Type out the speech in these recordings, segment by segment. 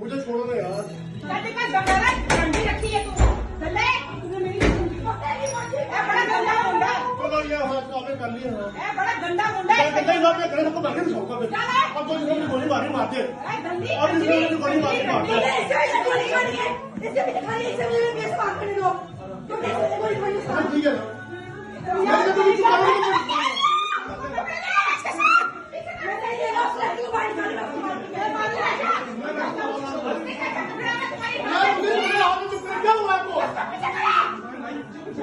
मुझे छोड़ो ना यार। डंडी रखी है तू दल्ले बड़ा गंदा मुंडा चलो ये हाथ आपने कर लिया है बड़ा गंदा मुंडा है नहीं लोग करे सबको बैठे नहीं छोड़ो अब तो इसमें गोली मारी मारते और इसमें गोली मारी मारते इससे गोली मारी है इससे भी खाली इससे मुझे कैसे बात करने दो तुम कैसे गोली मारी ठीक है मैं तो नहीं कर रहा मैं ये लोग लड़की को बाहर निकाल रहा हूं क्या हुआ आपको बैठ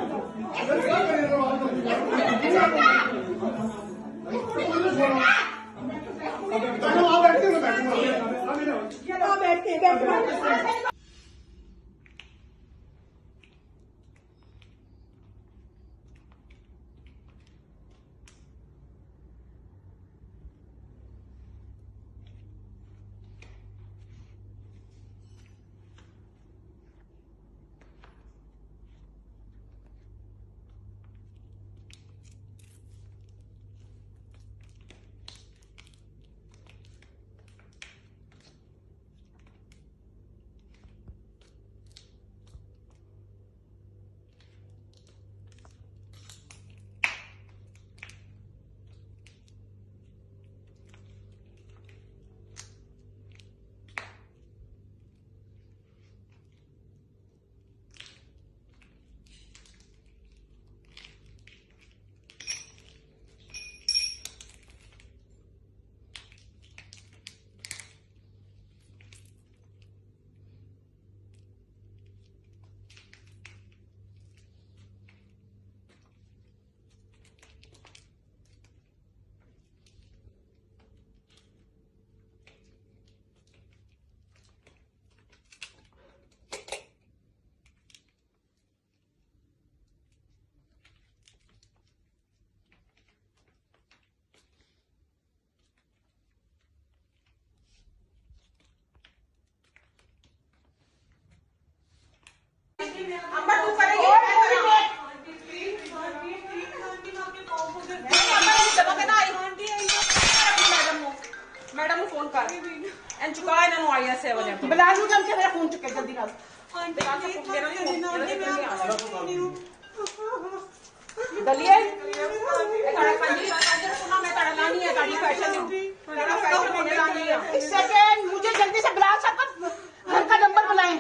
मुझे जल्दी से बुला सबको घर का नंबर बुलाएं।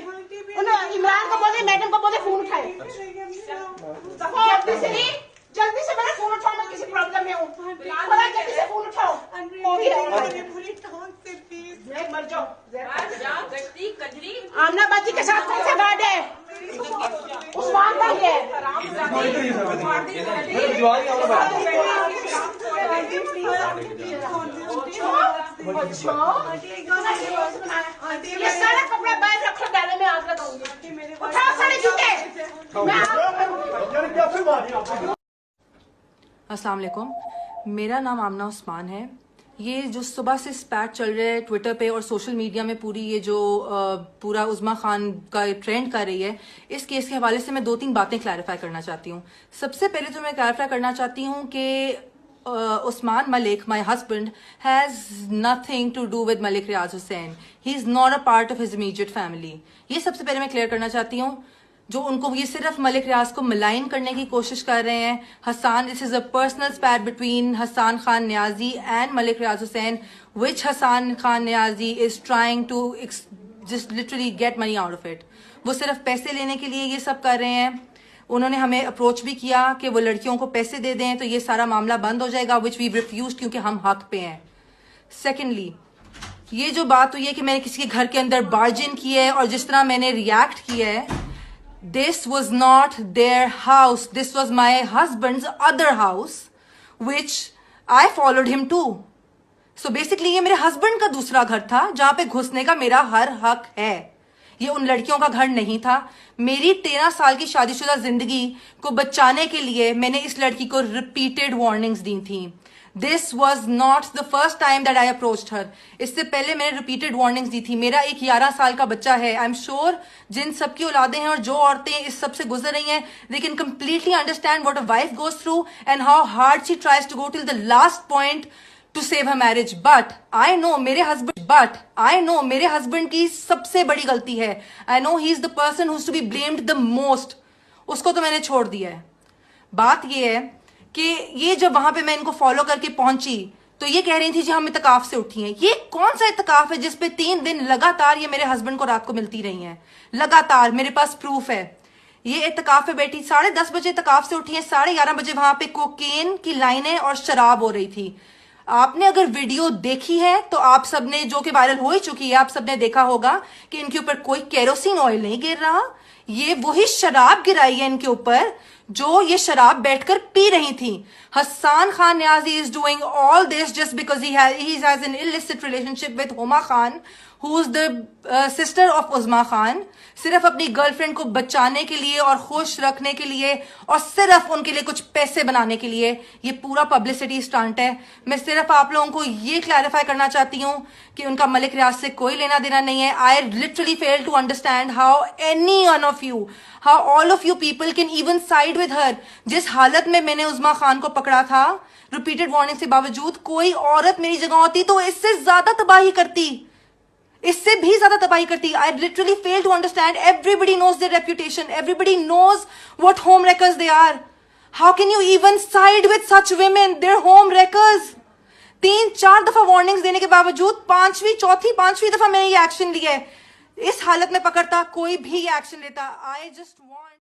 उन्हें इमरान को बोले मैडम को बोले फोन उठाए जल्दी से मेरा फोन उठाओ मैं किसी प्रॉब्लम में हूँ जल्दी से फोन उठाओ मर जाओ। आमना बाजी के साथ कौन सा गार्ड है उस्मान भाई है ये सारा कपड़ा बैग रखो डाले में आग लगाऊंगी उठाओ सारे जूते। अस्सलाम वालेकुम। मेरा नाम आमना उस्मान है। ये जो सुबह से स्पैट चल रहा है ट्विटर पे और सोशल मीडिया में, पूरी ये जो पूरा उज़्मा खान का ट्रेंड कर रही है, इस केस के हवाले से मैं 2-3 बातें क्लैरिफाई करना चाहती हूँ। सबसे पहले तो मैं क्लैरिफाई करना चाहती हूँ कि Usman Malik, my husband, has nothing to do with Malik Riaz Hussain. He is not a part of his immediate family. ये सबसे पहले मैं क्लियर करना चाहती हूँ। जो उनको ये सिर्फ मलिक रियाज को मलाइन करने की कोशिश कर रहे हैं। Hasan, this is a personal spat between Hasan Khan Niazi and Malik Riaz Hussain, which Hasan Khan Niazi is trying to just literally get money out of it. वो सिर्फ पैसे लेने के लिए ये सब कर रहे हैं। उन्होंने हमें अप्रोच भी किया कि वो लड़कियों को पैसे दे दें तो ये सारा मामला बंद हो जाएगा, विच वी रिफ्यूज, क्योंकि हम हक पे हैं। सेकेंडली, ये जो बात हुई है कि मैंने किसी के घर के अंदर बार्जिन किया है और जिस तरह मैंने रिएक्ट किया है, this was not their house, this was my husband's other house which I followed him to. So basically ये मेरे हस्बैंड का दूसरा घर था जहां पे घुसने का मेरा हर हक है। ये उन लड़कियों का घर नहीं था। मेरी 13 साल की शादीशुदा जिंदगी को बचाने के लिए मैंने इस लड़की को रिपीटेड वार्निंग्स दी थी। This was not the first time that I approached her. इससे पहले मैंने रिपीटेड वार्निंग्स दी थी। मेरा एक 11 साल का बच्चा है। आई एम श्योर जिन सबकी औलादें हैं और जो औरतें इस सब से गुजर रही हैं, they can completely understand what a wife goes through and how hard she tries to go till the last point to save her marriage. But I know मेरे हस्बैंड की सबसे बड़ी गलती है। I know he is the person who's to be blamed the most. उसको तो मैंने छोड़ दिया है। बात ये है कि ये जब वहां पे मैं इनको फॉलो करके पहुंची तो ये कह रही थी जी हम इत्तकाफ से उठी हैं। ये कौन सा इत्तकाफ है जिसपे 3 दिन लगातार ये मेरे हस्बैंड को रात को मिलती रही हैं? लगातार मेरे पास प्रूफ है। ये इत्तकाफ पे बैठी 10:30 बजे इत्तकाफ से उठी है, 11:30 बजे वहां पे कोकेन की लाइनें और शराब हो रही थी। आपने अगर वीडियो देखी है तो आप सबने, जो कि वायरल हो ही चुकी है, आप सबने देखा होगा कि इनके ऊपर कोई केरोसिन ऑयल नहीं गिर रहा। ये वही शराब गिराई है इनके ऊपर जो ये शराब बैठकर पी रही थी। Hasan Khan Niazi is doing all this just because he has an illicit relationship with Huma Khan, who is the sister of Uzma Khan, सिर्फ अपनी गर्लफ्रेंड को बचाने के लिए और खुश रखने के लिए और सिर्फ उनके लिए कुछ पैसे बनाने के लिए ये पूरा पब्लिसिटी स्टंट है। मैं सिर्फ आप लोगों को ये क्लैरिफाई करना चाहती हूँ कि उनका मलिक रियाज से कोई लेना देना नहीं है। I literally fail to understand how any one of you, how all of you people can even side with her. जिस हालत में मैंने उज़्मा खान को पकड़ा था, रिपीटेड वार्निंग के बावजूद, कोई औरत मेरी जगह होती तो इससे ज्यादा तबाही करती, इससे भी ज्यादा तबाही करती। I literally fail to understand. Everybody knows their reputation, everybody knows what home wreckers they are. How can you even side with such women? They're home wreckers. 3-4 दफा वार्निंग्स देने के बावजूद 5वीं दफा मैंने ये एक्शन लिया है। इस हालत में पकड़ता, कोई भी एक्शन लेता। I just want